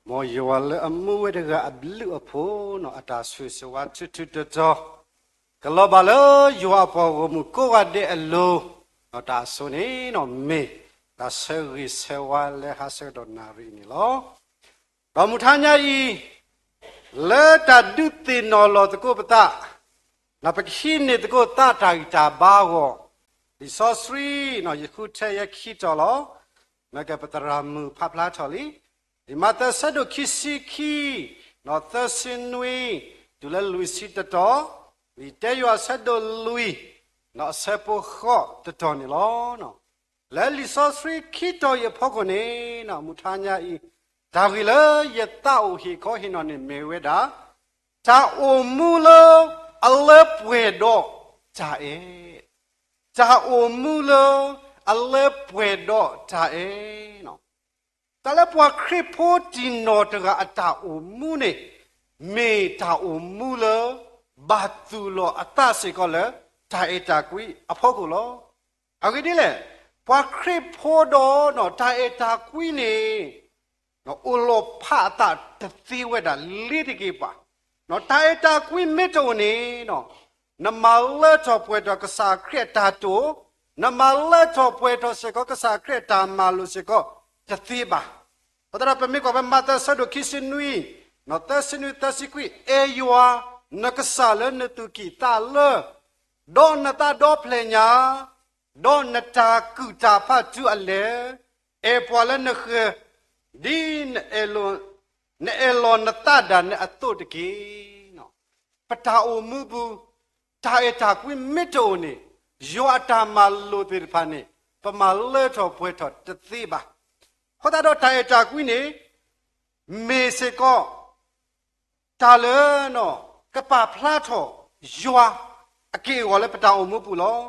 mo yowal amu daga ablu apo no atasu sewa tutu to kalobalo yowa po mu ko wa de allo no ta so ni no me ta seri sewa le ha se do na ri ni lo ba mu tha nya yi le ta du ti no lo to ko pata na pa khi ni to ko ta ta ta ba go di so sri no yi khu the ya khi to lo na ka patara mu pha pla tho li di mata sa do kisi ki no ta sin nui du la lui si ta to vi te yo sa do lui no sa po kho ta to ni lo no la li so sri ki to ye pho ko ni no mu tha nya I da wi la ye ta o hi ko hi no ni me we da ta o mu lo a le pwe do ta e ta o mu lo a le pwe do ta e no ta le pwa kri po ti no ta ata o mu ne me ta o mu lo ba tu lo ata se ko le ta e ta kui a pho ko lo a ki di le pwa kri po do no ta e ta kui ne no o lo pha ta ta ti we da li ti ki pa no ta e ta kui me to ne no na ma le to pwe to ka sa kri ta to na ma le to pwe to se ko ka sa kri ta ma lu se ko ta ti ba Padra pe mi ko ba mata sa do kisinui no ta sinui ta sikui e yua na ka sa le na tu ki ta le do na ta do plenya do na ta ku ta pha tu ale e pwa le na khe din elo na ta da na ato de ki no pata o mu bu ta e ta kui mito ni yo ata ma lo tir pha ni pa ma le tho pwe tho ta ti baဟောတာတော့တိုင်တာကွင်းနေမေစေကောတာလဲနော်ကပဖလားထောယွာအကေဝလည်းပတောင်မှုပူလော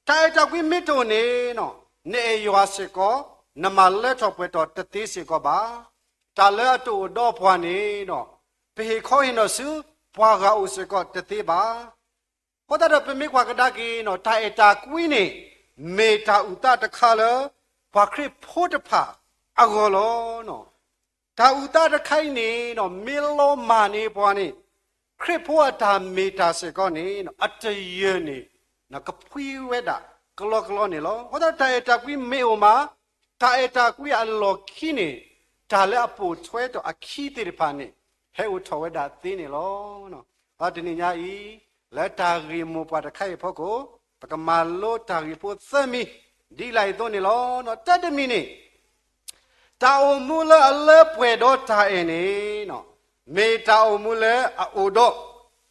တိုင်တာကွင်းမစ်တုန်နေနော်နေယွာစေကောနမလဲထောပွဲတော့တသေးစေကောပါတာလဲတူတော့ဖွာနေနော်ပေခေါ်ရင်တော့စုဖွာကဥစေကောတသေးပါဟောတာတော့ပမေကွာကဒါကီနော်တိုင်တာကွင်းနေမေတာဥတတခါလဲဘာခရဖို့တဖာအကောလောနော်ဒါဥတာတခိုင်းနေနော်မီလောမာနေပွားနေခရစ်ဖို့တာမေတာစေကောနေနော်အတရနေနော်ကပွေးဝဲတာကလောကလောနေလောဟောတာတိုင်တာကွီမေအိုမာတိုင်တာကွီအလောခိနေဒါလည်းအပူထွဲတော့အခီးတေဖာနေဟဲ့ဥထော်ဝဲတာသိနေလောနော်ဟာဒီနေ့ညာဤလက်တာရီမောပါတခိုင်ဖို့ကိုပကမာလောတာရီဖို့သမီဒီလိုက်တော့နေလောနော်တတ်တမီနေတာအုံမူလအလဲပွေတော့တာအင်းနေနော်မေတာအုံမူလအိုတော့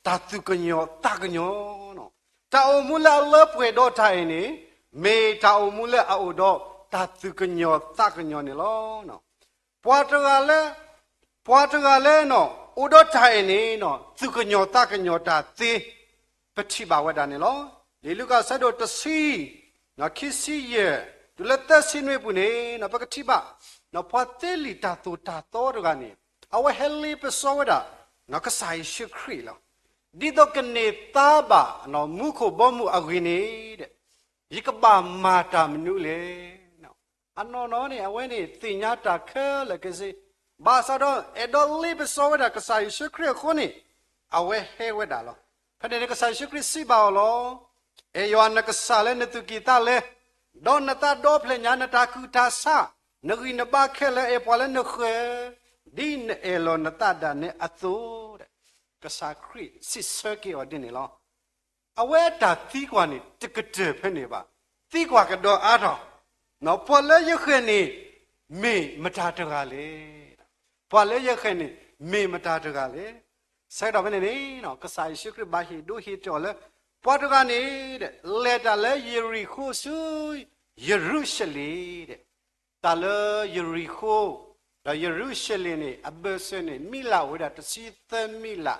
တာသူကညောတာကညောနော်တာအုံမူလအလဲပွေတော့တာအင်းနေမေတာအုံမူလအိုတော့တာသူကညောတာကညောနေလောနော်ပွားတကလည်းနော်အိုတော့တာအင်းနေနော်သူကညောတာကညောတာသေးပတိပါဝဒနေလောလေလူကဆက်တော့တစီနော်ခိစီရဲ့ဒူလက်သက်စင်းဝေပုနေနော်ပကတိပါနော်ဖတ်တယ်လီတာတူတာတော်ရကနေအဝဟဲလီပစောဝဒနော်ကဆိုင်ရှိခရီလောဒီတော့ကနေတာဘာနော်မုခုဘမှုအဂိနေတဲ့ဒီကဘာမာတာမနုလေနော်အနော်နော်နေအဝဲနေတင်ညာတာခဲလေကစီဘာသာတော့အဒေါ်လီပစောဝဒကဆိုင်ရှိခရီခုနေအဝဲဟဲဝဒလောဖတဲ့ကဆိုင်ရှိခရီစီပါလောအေယောနကဆာလဲနတုကီတာလဲဒေါနတာဒေါပလညာနတာကူတာစာနဂိနဘာခဲလဲအပေါ်လဲနခဲဒီနအေလောနတာဒါနေအသုတဲ့ကစားခရစ်စစ်ဆာကေော်ဒီနေလောအဝဲတာသီးကွာနေတကတဲ့ဖက်နေပါသီးကွာကတော့အားတော့နော်ပေါ်လဲရခဲနေမေမတာတကလေပေါ်လဲရခဲနေမေမတာတကလေဆက်တော့ဘယ်နေနော်ကစားရှိခရစ်ဘာဟီဒူဟီတော်လဲပေါ်တကနေတဲ့လက်တာလဲယေရီခိုဆူယေရုရှလေတဲ့တာလယေရီခိုဒါယေရုရှလင်နေအဘဆနေမိလာဝဒတစီသမီလာ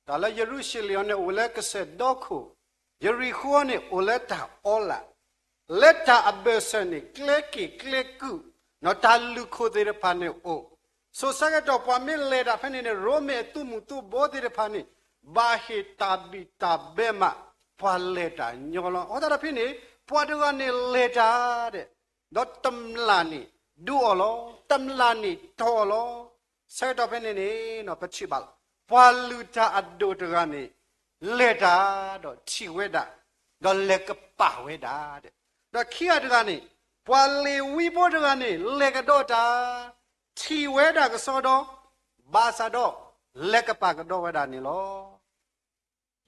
ဒါလယေရုရှလင်နေဝလကဆဒေါခုယေရီခိုနေဝလတာအောလာလက်တာအဘဆနေကလက်ကကူနော်တာလူခိုတဲ့ဖာနေအိုဆိုစကတော့ပွားမီလေတာဖနေနေရိုမေတူမူတူဘောတဲ့ဖာနေဘာဟီတာဘီတာဘေမပွာလေတာညောလောဟောတာဖိနေပွားတကနေလေတာတဲ့တော့တမ်လာနီဒူအော်လောတမ်လာနီတော်လော ဆက်တော့ဖက်နေနေနော်ပချိပါပွာလူတာအဒိုတကနေလက်တာတော့ချီဝဲတာတော့လက်ကပါဝဲတာတဲ့တော့ခိရတကနေပွာလေဝီဘောတကနေလက်ကတော့တာချီဝဲတာကစောတော့ဘာသာတော့လက်ကပါကတော့ဝဲတာနေလော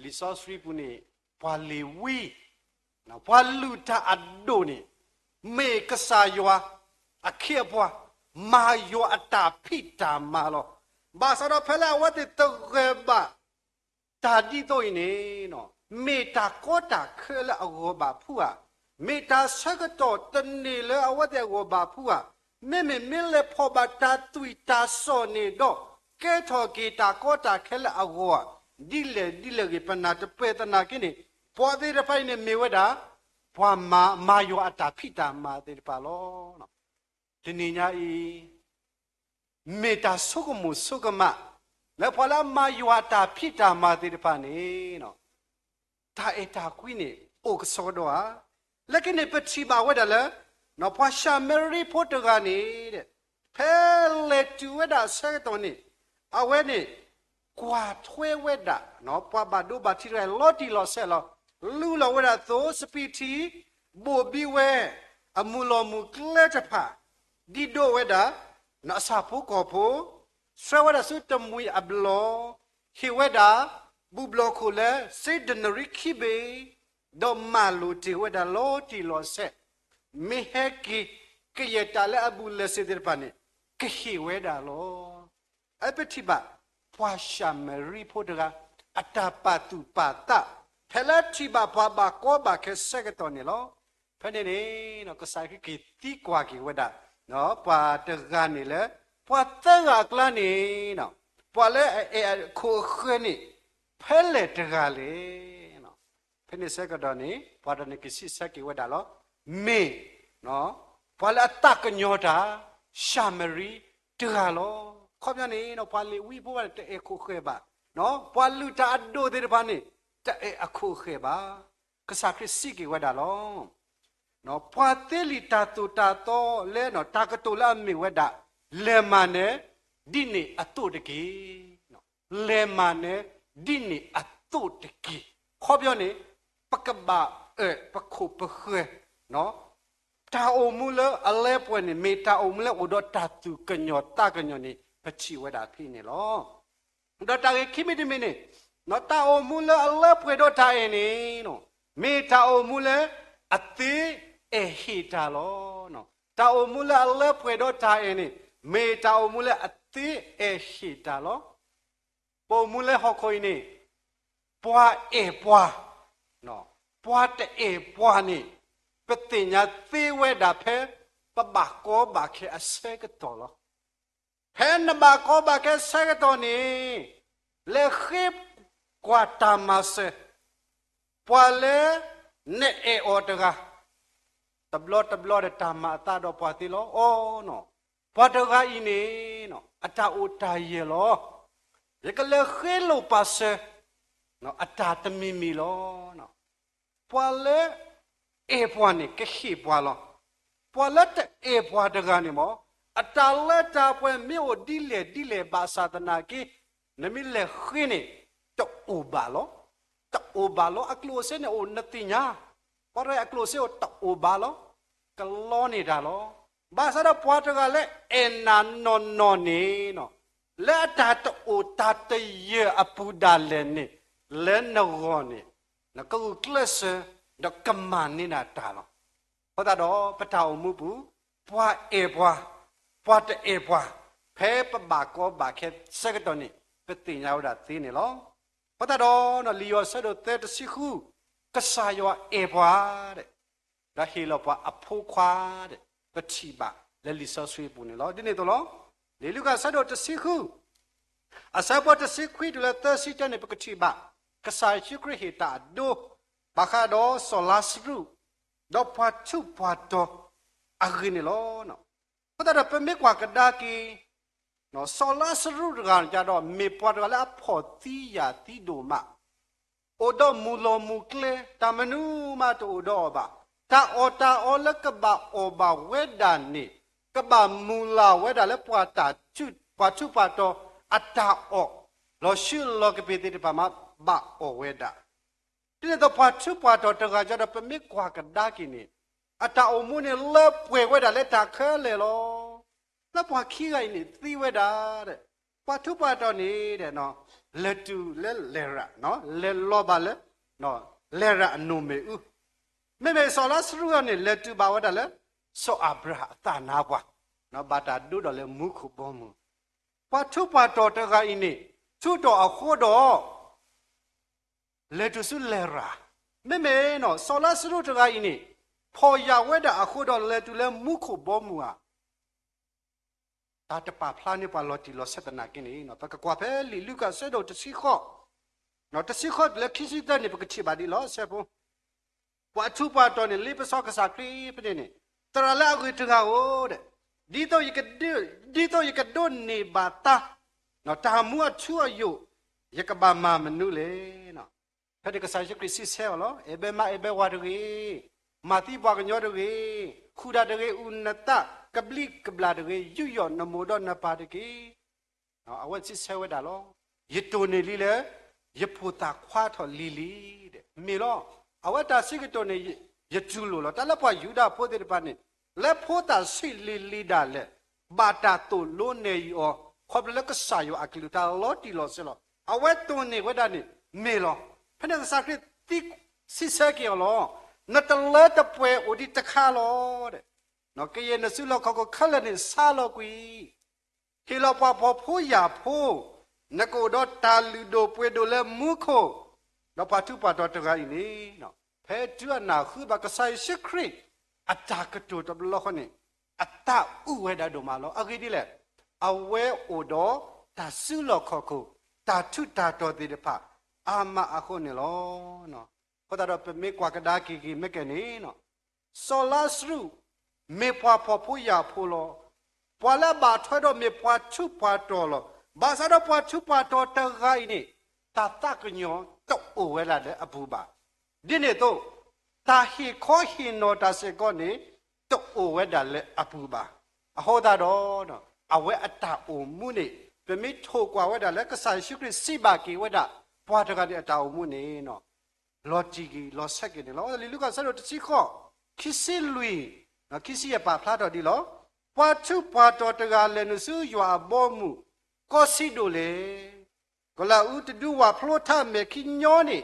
လီဆော့စရီပူနေပွာလေဝီနော်ပွာလူတာအဒိုနေမေကစားရွာအခက်ပွားမာယောအတာဖိတာမာလောဘာသာတော့ဖဲလာဝတ်တဲ့ကေဘာတာဒီတော့နေနော်မေတာကောတာခဲလာအောဘာဖူဟာမေတာဆက်ကတော့တနေလေအဝတ်တဲ့အောဘာဖူဟာမေလေဖောဘတာတူတာစောနေတော့ကဲထော်ဂီတာကောတာခဲလာအောဒီလေကပနာတပေတနာကိနေပေါ်သေးတဲ့ဖိုင်နေမေဝတာဘွာမာယောအတာဖိတာမာတဲ့ပါလောနော်ဒီနေညာဤမေတာဆုကမှုဆုကမလေဖလာမာယောအတာဖိတာမာတဲ့ပါနေနော်တာအတာကွိနေအိုကစောတော့လက်ကနေပတိပါဝဲတယ်လေနော်ဖွာရှာမရီဖို့တကနေတဲ့ဖဲလေတူဝဲတာဆဲတော်နေအဝဲနေကွာထွဲဝဲတာနော်ပွားပါဒိုဘာတီရဲလော်တီလော်ဆဲလောလူလောဝဲတာသိုးစပီတီဘောဘီဝဲအမူလောမူကလက်တဖာဒီဒိုဝဲတာနော်အစာဖို့ကောဖို့ဆွဲဝဲတာစွတ်တမွေအဘလောဟီဝဲတာဘူဘလောခိုလဲစိဒနရိခိဘေဒေါ်မာလူတီဝဲတာလောတီလောဆဲမိဟကီကရတာလဲအဘူလဲစေတဲ့ပါနေကဟီဝဲတာလောအပတိပါပွာရှာမရီဖို့တကအတာပါတူပါတာဖဲလာတိပါပွာဘာကောဘာခဲစကတော်နေလောဖဲနေနေနော်ကဆိုင်ကီတီကွာကီဝဲတာနော်ပွာတကနေလဲပွာတဲ့ကကလနေနော်ပွာလဲခိုခဲနေဖဲလေတကလေနော်ဖဲနေစကတော်နေပွာတနေကစီစကီဝဲတာလောမေနော်ပွာလဲတကညောတာရှာမရီတကလောခေါပြနေနော်ပွာလေဝီဘောတဲ့ခိုခဲပါနော်ပွာလူတာဒိုတဲ့ပါနေတဲ့အခုခဲပါကစားခရစီကီဝဲတာလောနော်ပွာသေးလီတာတူတာတော့လဲနော်တာကတူလာမီဝဲတာလဲမနဲ့ဒီနေအတုတကေနော်လဲမနဲ့ဒီနေအတုတကေခေါပြောနေပကဘာပခုပခဲနော်တာအုံမူလအလဲပွနေမေတာအုံမလဲဥဒတာတူကညောတာကညောနေပချီဝဲတာဖိနေလောဒေါ်တာခိမီဒီမီနေနော်တာအုံမူလအလဲပွေတော့တိုင်းနေနော်မေတာအုံမူလအသေးဟီတာလောနော်တာအုံမူလအလဲပွေတော့တိုင်းနေမေတာအုံမူလအသေးဟီတာလောပုံမူလဟောခွိနေပွားပွားနော်ပွားတဲ့ပွားနေပတိညာသေးဝဲတာဖဲပပကောဘာခဲအစဲကတော်လောဖဲနဘကောဘာခဲဆဲကတော်နေလေခိပကွာတမဆေပွာလေနေအော်တကတဘလတဲ့တမတာတော့ပွာတိလောအော်နော်ပွာတကဤနေနော်အတာအိုတာရေလောရကလေခဲလိုပါဆေနော်အတာတမီမီလောနော်ပွာလေပွာနေကခိပွာလောပွာလက်တဲ့ပွာတကနေမောအတာလက်တာပွဲမြို့ဒီလေဘာသာတနာကေနမီလေခင်းနေတိုဘာလောတိုဘာလောအကလိုစေနေအိုနတိညာပရဲအကလိုစေအိုတိုဘာလောကလောနေတာလောဘာသာတော့ပွားတကလည်းအနာနော်နေနော်လက်တာတိုတာတရအပူဒါလည်းနေလဲနောနေနကူကလစဒကမန်နေတာတာလောဟောတာတော့ပတောင်မှုဘူးပွားပွားတဲ့ပွားဖဲပဘာကောဘာခဲစကတော်နေပတိညာဝဒသိနေလောဟောတာတော့နော်လီယောဆဒတဲ့တစီခုကဆာယောပွားတဲ့ဒါဟီလောပွားအဖိုးခွာတဲ့ပတိပါလဲလီဆောဆွေပူနေလောဒီနေတော့လောလေလူကဆဒတစီခုအစပေါ်တစီခွီတလဲသစီတနေပကတိပါကဆာရှိခရဟီတာဒိုဘာခါတော့ဆိုလာစရုတော့ပွားချုပွားတော့အဂင်းလောနော်ဟောတာပမေကွာကဒါကီနော်ဆိုလာစရုကကြတော့မေပွားတော့လာဖော်တီယာတီဒိုမအိုတော့မူလောမူကလေတမနူမတိုတော့ပါတာအောလကဘာအိုဘာဝဲဒါနေကဘာမူလာဝဲဒါလဲပွားတာချွတ် ပွားထုပွားတော့အတာအော့လောရှိလောကပိတိတပါမဘာအောဝေဒဒီတော့ပွားထုပွားတော့တကကြတော့ပမိကွာကဒါကိနေအတာအမှုနဲ့လက်ပွေဝဲတာလက်တာခဲလေလောလက်ပွားခီးကိုင်းနေသီးဝဲတာတဲ့ပွားထုပွားတော့နေတဲ့နော်လက်တူလက်လေရနော်လက်လောပါလေနော်လေရအနုမေဥမေဆောလာစရူကနေလက်တူပါဝဲတာလေဆောအဘရာတာနာပွားနော်ဘာတာဒုတော့လေမုခုဘောမူပွားထုပွားတော့တကအိနေထုတော့အခုတော့လက်တူစုလေရာမေနော်ဆောလာစရူတကအိနေဖော်ရဝဲတာအခုတော့လက်တူလေမုခုဘောမူဟာတာတပါဖလာနေပါလော်တီလော်ဆက်တနာကင်းနေနော်တကကွာဖဲလီလူကဆွဲတော့တစီခော့နော်တစီခော့လက်ခိစီတဲ့နေပကချီပါဒီလောဆက်ဖို့ပွားထုပွားတော့နေလိပစောကစားခရီးပနေနေတရလာကွေတကဟိုတဲ့ဒီတော့ယကဒွန်နေဘာတာနော်တာမူအချူအယုယကဘာမမနုလေနော်ဖဲတကစားရှိခရီးစီဆဲလောအေဘေမအေဘေဝါတကြီးမာတိပွားကညောတကြီးခုဒါတကြီးဥနတကပလိကပလာတကြီးယူယောနမိုတော့နပါတကြီးနော်အဝတ်စစ်ဆဲဝဲတာလောယတိုနေလီလေယဖိုတာခွာထော်လီလီတဲ့မေလောအဝတ်တာစိကတိုနေယကျူလိုလောတလပွားယူဒဖိုတဲ့ပါနေလက်ဖိုတာစိလီလီဒါလေဘာတာတိုလိုနေယောခေါပလကဆာယောအကလူတာလောတီလောဆလောအဝတ်တိုနေဝဲတာနေမေလောဖနေစာခရတိစစ်ဆဲကေလောနတလဲတပွဲအိုဒီတခါလောတဲ့နော်ကရဲ့နစုလောက်ခေါခက်လက်နေစားလောက်ကွီခေလောက်ပွားဖို့ဖိုးရဖိုးနကိုတော့တာလူတို့ပွဲတို့လဲမူခိုနော်ပါထုပါတော့တကိုင်းနေနော်ဖဲကျွနာခုဘကဆိုင်ရှိခရစ်အတာကတူတဘလခနေအတာဥဝဲတာတို့မလောအခိဒီလေအဝဲအိုတော့တာစုလောက်ခေါခုတာထုတာတော်တဲ့ဖအာမအခုနေလောနော်ဟောတာတော့ပမေကွာကဒါကီမကနေနော်ဆောလာစရူမေပွားဖို့ဖူရဖို့လောပွာလာဘာထွဲတော့မေပွားချုပွားတော်လောဘာသာတော့ပွားချုပွားတော်တခိုင်းနေတာတကညောတော့အိုဝဲလာတဲ့အဘူပါဒီနေ့တော့တာဟီခေါ်ဟီနောတာစေကောနေတော့အိုဝဲတာလေအဘူပါအဟောတာတော့နော်အဝဲအတာအိုမှုနေပမေထိုကွာဝဲတာလေကဆိုင်ရှိခရစ်စီဘာကီဝဲတာပွားတကတဲ့အတာအိုမှုနေနော်လော်ဂျီကီလော်ဆက်ကီနေလောလီလူကဆက်တော့တချီခော့ခီစီလူီနော်ခီစီရပါဖလာတော်ဒီလောပွားထုပွားတော်တကလည်းနစုရွာဘောမှုကောစီတို့လေကလာဥတဒူဝါဖလိုထမေခိညောနေ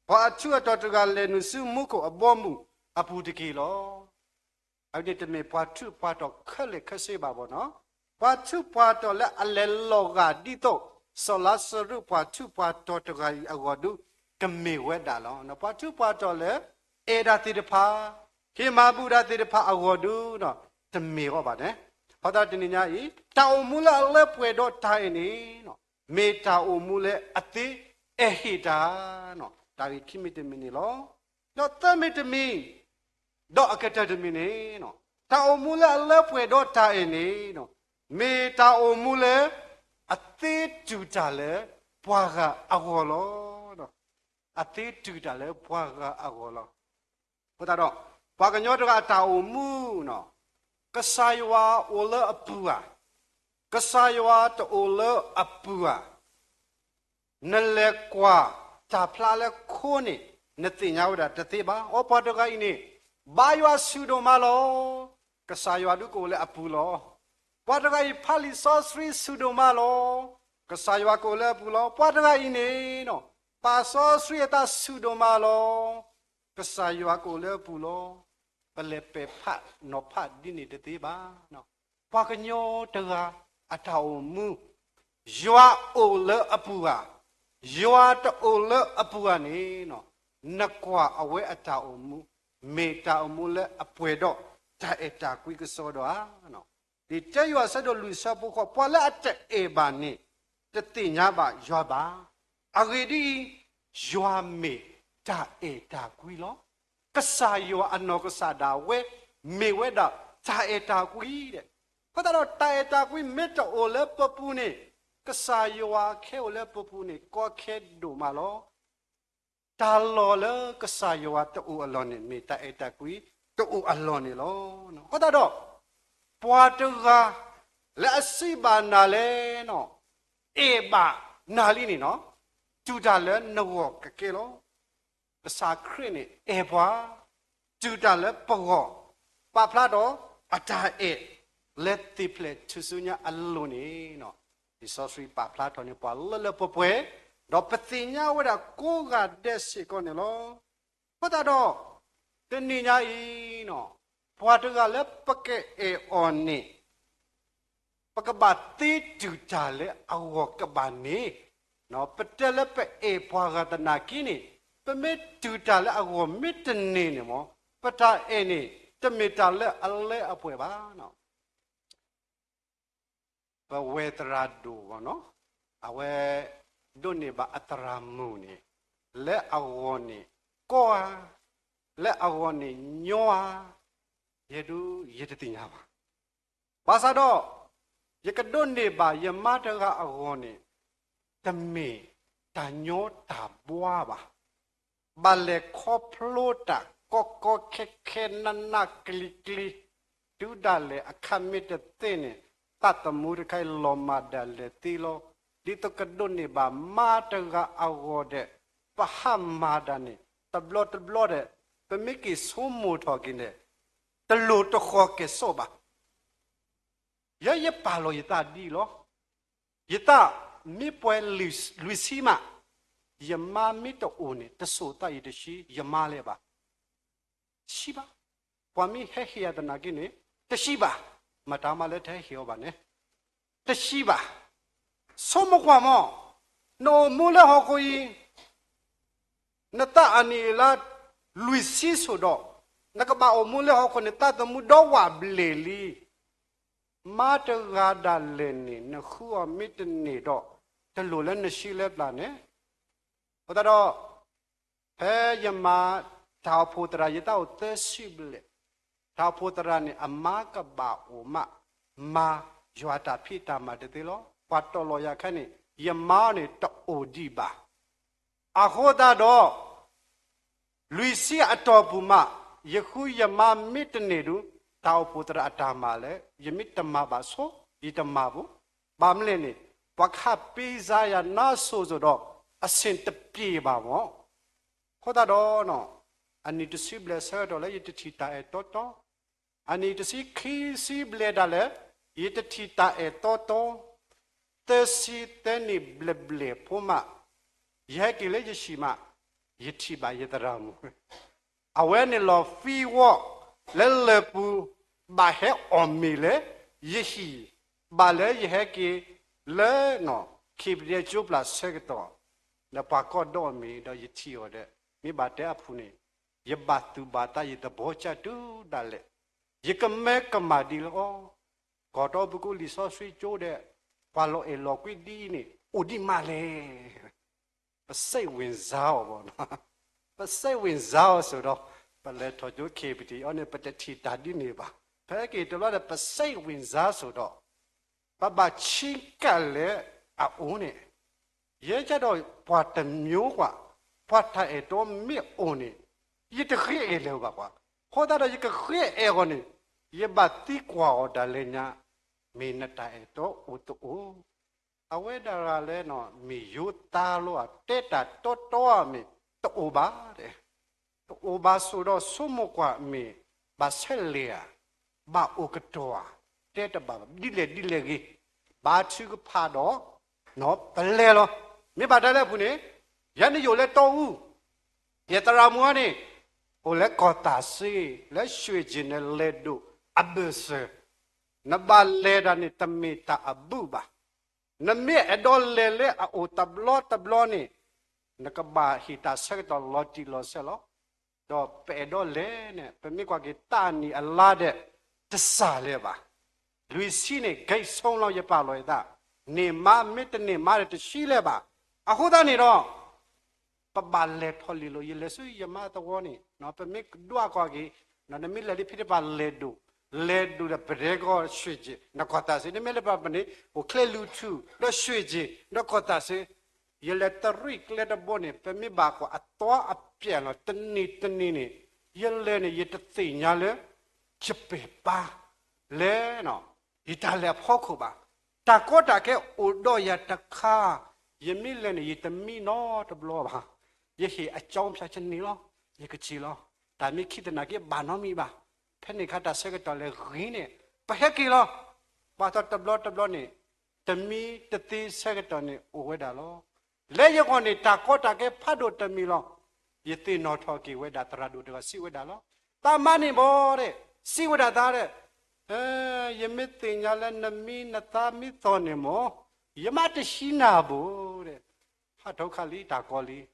ပွားထုတော်တကလည်းနစုမှုကိုအဘောမှုအပူတကီလောအဲ့ဒီတမေပွားထုပွားတော်ခက်လေခက်စေပါဘောနော်ပွားထုပွားတော်လည်းအလဲလောကဒီတော့ဆောလာစရုပွားထုပွားတော်တကအဝဒုကမေဝဲတာလောနော်ပွားထုပွားတော်လည်းအေဒါတိတဖာခေမာပုဒတိတဖာအဝဒုနော်တမေဟောပါတယ်ဟောတာတင်ညာဤတောင်မူလလဲပွေတော့ထိုင်နေနော်မေတာအမူလဲအတိအဟိတာနော်ဒါဝိခိမိတမီနေလောနော်တမိတမီတော့အကတတမီနေနော်တောင်မူလလဲပွေတော့ထိုင်နေနော်မေတာအမူလဲအတိတူတာလဲဘွားကအဝလောနော်အတိတူတာလဲဘွားကအဝလောဟောတာတော့ဘွားကညောတကတာအမူနော်ကဆိုင်ဝါအိုလအပူအာကဆိုင်ဝါတိုလအပူအာနလေကွာတာဖလာလေခိုးနေနတိညာဝဒတတိပါဩပတကိုင်းနေဘာယွာဆူဒိုမာလောကဆိုင်ဝါဒုကိုလေအပူလောပတကိုင်းဖာလီဆောစရီဆူဒိုမာလောကဆိုင်ဝါကိုလေအပူလောပတကိုင်းနေနော်ပါဆောစရီတာဆူဒိုမာလောကဆိုင်ဝါကိုလေအပူလောပလေပေဖတ်နောဖတ်ဒီနေတသေးပါနော်ပွားကညောတကအထောင်မူယွာအိုလအပူဟာယွာတိုလအပူကနေနော်နကွာအဝဲအထောင်မူမေတာမူလအပွေတော့တာအတာကွိကစောတော့နော်ဒီတဲယွာဆက်တော့လူစပုခပွာလအတက်အေပါနေတတိညာပါယွာပါအဂေဒီယွာမေတာအတာကွိလောကစားယောအနောကစားတာဝဲမေဝဲတာတာအတာကွီတဲ့ဖတ်တော့တာအတာကွီမေတ္တအိုလဲပပူနေကစားယောခဲအိုလဲပပူနေကောခဲဒိုမာလောတာလောလဲကစားယောတူအလောနေမေတာအတာကွီတူအလောနေလောနော်ဖတ်တော့ပွားတက และสิบานาเลเนาะเอบานาลีนี่เนาะจูดาเลนวกเกโลภาษาครินี่เอบวาจูดาเลปะกอปาพลาดออาจาเอเลติเพลชุสุญาอัลลูนี่เนาะดิซอสรีปาพลาดอนี่ปอเลปะเปดอปติญาเวดาโกกาเดสิกอนี่โลพอตาดอตนิญาอีเนาะพอตกาเลปะเกเอออนนี่ปกบัติตีจูจาเลเอาวกบานี้เนาะปะเตเลปะเอพวากาตนากินี่ปะเมจูจาเลเอาวมิตนี่เนี่ยมอปะตาเอนี่จะมีจาเลอัลเลอป่วยบ้าเนาะปะเวตราดูวะเนาะเอาเวดุนี่บะอัตรามูนี่และเอาวนี่ก็และเอาวนี่ญัวเยดูเยตติญาบาภาษาดอยกระโดนเนบายมาตระอาวนี่ตะเมตาโยตาบัวบาบาเลคอพโลตะก็เคนันนักกลิดูดาเลอคามิตเตเนตัตมูรไคลมาดาเลติโลดิตกระโดนเนบามาตระอาวเดปะฮัมมาดานี่ตบลอเดเปมิกิสมูทอกินเดตลุตขอเกโซบายะปาโลยตาดีโลยตามีป่วยลุยซีมายะมามิตโอนี่ตะโสตาอิตชียะมาเลบาชีบาปวามีเฮเฮียตนากินี่ตะชีบามาตามาเลเทเฮียวบาเนตะชีบาสมกว่ามอโนมูเลฮอกุยนตาอันนี้ละลุยซีสุดอนักบ่าวมูเลฮอกุนตาตะมุดอวาเบลลีมาตกาดาเลนี่นขัวมิตรนี่ดอกตะลุเลนชิเลปลาเนี่ยพอตาดอเฮยมาท้าวพุตรายตาอุตสิบเลท้าวพุตรานี่อมากบ่าวมาจวตาพิตามาเดติโลปัตตโลยาคันนี่ยมานี่ตโอดีบาอาโคตาดอลุยซีอัตอปุมายคุยมามิตรนี่ดูท้าวพุตระอัตมาเลยมิตรมาบาโซยิตมาบุบามเลนี่ปักขับปีซายานาโซโซดอกอสินตปีบามอโคตาดอเนาะอันนี้จะสิบเลเซอร์ดอเลยยิตทิตาเอโตโตอันนี้จะสิคีสิบเลดาเลยิตทิตาเอโตโตเตสิเตนิเบลเบลพุมะยะกิเลยชิมะยิตทิบายตรามุเอาเวนี่ลอฟีวอเลปูบาเฮอมมิเลยิฮีบาเลยเฮกิเลเนาะคีบเรียจูปลาเซกตอแล้วปากก็ดอมีดอยิทีโอเดมีบาเตอพูนี่ยบาตุบาตายิตโบชะดูดาเลยกเมกมาดีโลก็ดอบุกุลิซอสวิโจเดปาโลเอโลกวิดีนี่อุดิมาเลปะเซวินซาวบ่เนาะปะเซวินซาวสุดอปะเลทอจูเคปิติออเนปะตะทีตาดินี่บาแพ้กีตลอดปะเซวินซาสุดอปะบาชิกะเลอาอูนี่เยจะดอปวดตะမျိုးกว่าปวดทะเอโตมิโอนี่ยิตะเขเอเลบากว่าโคตาดยิกะเขเอกอนี่เยบาติกว่าอดาเลญะมีนตาเอโตอุตุอเวดาราเลเนาะมียุตาโลเตตาโตโตมีตโอบาเดตโอบาสุดอสุมกว่ามีบาเซเลียบาโอกตัวเตตบาดิเลกีบาชิกพาดอเนาะปะเลโลมีบาดาเลพุนี่ยันนี่อยู่เลโตอูเยตรามัวนี่โอเลกอตาซีและช่วยจินเลดูอับเสนบาเลดานี่ตมิตาอบูบานเมอดอลเลอโอตับลอนี่นักบาฮิตาเซกตอลอติโลเซโลดอเปดอเลเนี่ยเป็นมีกว่ากิตานี่อัลลาเดตสาเลบาลุยซีเนี่ยไกส่งเราเยปาลอยตานี่มาเมตนี่มาเรตชีเลบาอะโคตานี่รอปบาเลทอลิโลยเลสุยมาตะวอนี่เนาะเป็นมีดัวกว่ากิเนาะมีเลดิพิเดบาเลดูเดเบรกอช่วยจีนักตาสินี่ไม่เลบาปนี่โอเคลูทูแล้วช่วยจีนักตาสิยเลตริกเลดบอนี่เป็นมีบากว่าตัวอับเปียงตันนี่นี่ยเลนี่ยตติญาเลจะเปปาเลเนาะ伊达来跑口吧，大哥大概我到也得卡，也没来呢，也得没孬的不咯吧，也是一张票钱你咯，一个钱咯，但没去的那个办了没吧，骗你看他这个到来人呢，不黑给了，把他得不咯呢，得没得的这个到呢，我回答咯，来一个呢，大哥大概怕到得没咯，也得拿他给回答，他拉到这个西回答咯，但嘛呢不的，西回答他的。也没听下来，那米那大米做呢么？也没得洗那不的，哈头卡里大锅里，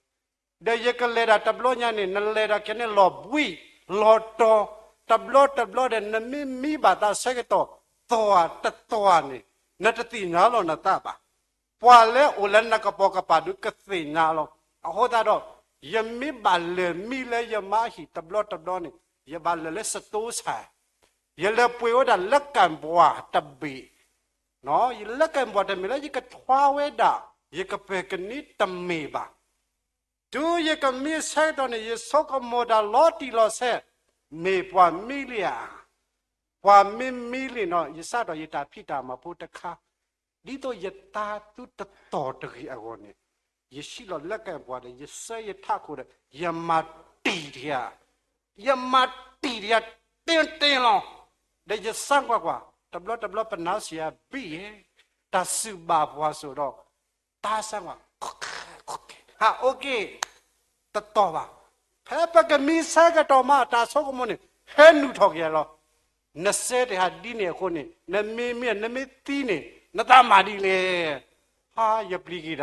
这一个来的大不了呢，那来的给你老不老多，大不了的那米把它这个多啊，得多啊呢，那这听下了那大吧，完了我来那个包个把都给听下了，后头到也没把了米了也买起大不了呢，也把了是多菜。ye le puyo da lekan bua tabi no ye lekan bua tabi la ye ka thwa we da ye ka pe ka ni tamme ba tu ye ka mi sai do ne ye so ka mo da lo ti lo se me bua mi lia bua mi li no ye sa do ye ta phi ta ma pu ta kha di to ye ta tu ta to de ri a go ne ye shi lo lekan bua de ye se ye tha ko de ye ma ti dia tin lo để cho sang qua tập lo phần nào xia bị ta sư bà hoa số đó ta sang qua ha ok ta to ba phải bắt cái mi sai cái to mà ta số cái món này hết nụ thọ kia lo nó sẽ để hạt đi này con này nó mi tí này nó ta mà đi le ha ya bli kia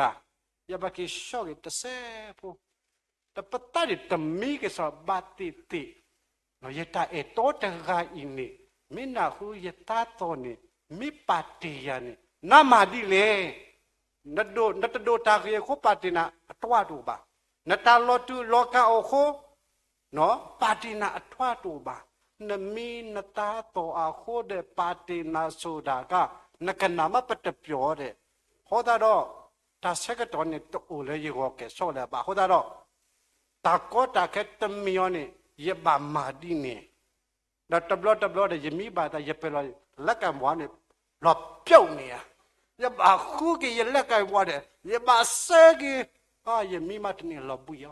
ya bắt cái show cái ta sẽ po ta bắt ta để tầm mi cái sao ba tí nó ya ta to ta ga ini mina hu ye ta to ni mi pati ya ni na ma di le na do ta ye ko pati na atwa tu ba na ta lo tu lo ka o ko no pati na atwa tu ba na mi na ta to a ko de pati na so da ka na ka na ma pat pyo de ho da do ta se ka to ni to o le ye ko ke so le ba ho da do ta ko ta ke tam mi yo ni ye ba ma di ni đó tập lo để demi bà ta dẹp rồi lắc cái món này lọp béo nè ya bà khu cái lắc cái món này ya bà sơ cái demi mà thì lọp bùi á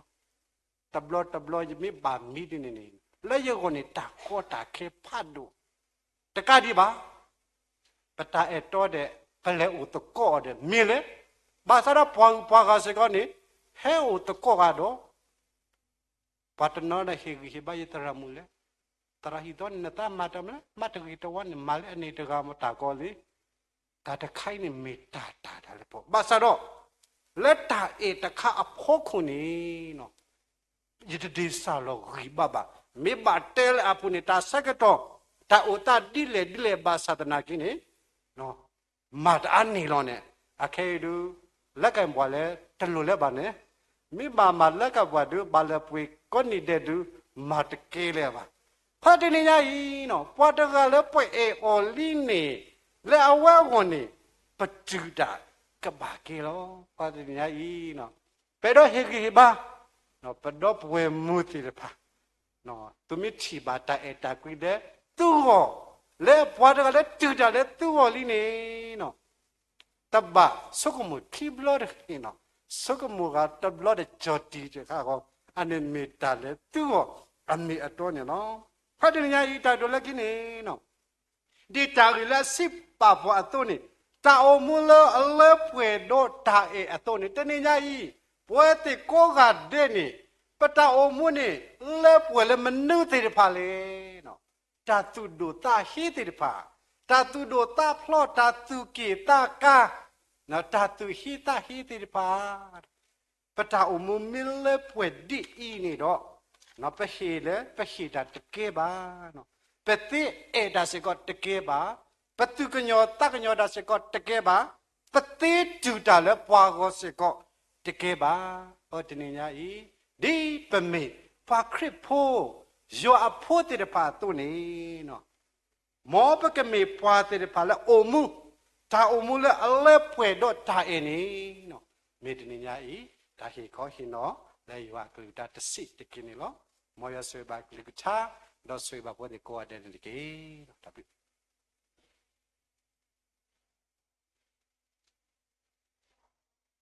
tập lo demi bà mi đi nè lấy cái con này ta có ta kê phát đủ tất cả đi bà ta ở đó để cái lẽ ủ tụ co để mi lấy bà sao đó buông cái gì con này hết ủ tụ co cái đó bà ta nói là khi bà ấy ta làm mù lấy terakhir neta madam mata kita wan male ni tega mata koli kata khai ni meta ta dale po basaro leta ta kha apho khuni no yite desa lo ribaba me batel apuni ta sakato ta uta dile basatana kini no mat ani lo ne akhedu lakai bwa le tlo le ba ne mi ba ma lakka bwa du ba le pwe ko ni de du mat ke le baဖတ်နေရည်နော်ပွားတကလည်းပွေအော်လီနေလဲအဝဲဝင်နေပတူတာကဘာကေလောဖတ်နေရည်နော်ဘယ်တော့ဟေကေဘာနော်ဘယ်တော့ပွေမှုတိလဖာနော်သူမိချီဘာတာကွိတဲ့သူ့ဟောလဲပွားတကလည်းတူတာလဲသူ့ဟောလီနေနော်တဘဆုကမှုခိဘလော့တဲ့နော်ဆုကမှုကတဘလော့တဲ့ဂျော်တီတဲ့ခါကောအနေမီတာလဲသူ့ဟောအမီအတော်နေနော်ဖတ်တယ်ညာဤတာတော်လက်ကိနေနော်ဒီတာရီလာစစ်ပါဘွားအတော်နေတာအမူလအလဲပွေတော့တာအတော်နေတနေညာဤပွဲတိကိုကတဲ့နေပတာအမူနေလဲပွေလဲမနုသေးတဖာလေနော်တာသူဒိုတာဟီသေးတဖာတာသူဒိုတာဖလော့တာသူကေတာကာနော်တာသူဟီတာဟီသေးတဖာပတာအမူမီလဲပွေဒီဤနေတော့နော်ပဟေလေပဟေတာတကဲပါနော်ပတိဒါစကောတကဲပါပတုကညောတကညောဒါစကောတကဲပါပတိတူတာလေပွားကောစကောတကဲပါဟောတနေညာဤဒီပမေဖာခရစ်ဖိုယောအဖို့တေပါတုနေနော်မောပကမေပွားတေပါလေအိုမူတာအိုမူလေအလဲပွေတော့တာအင်းနေနော်မေတနေညာဤဒါဟေခောဟိနောလေယောကလူတာတစိတကိနေလောမောရဆွေပါကလိကချာတော့ဆွေပါပေါ်ဒီကိုအတဲ့ဒီကေတော့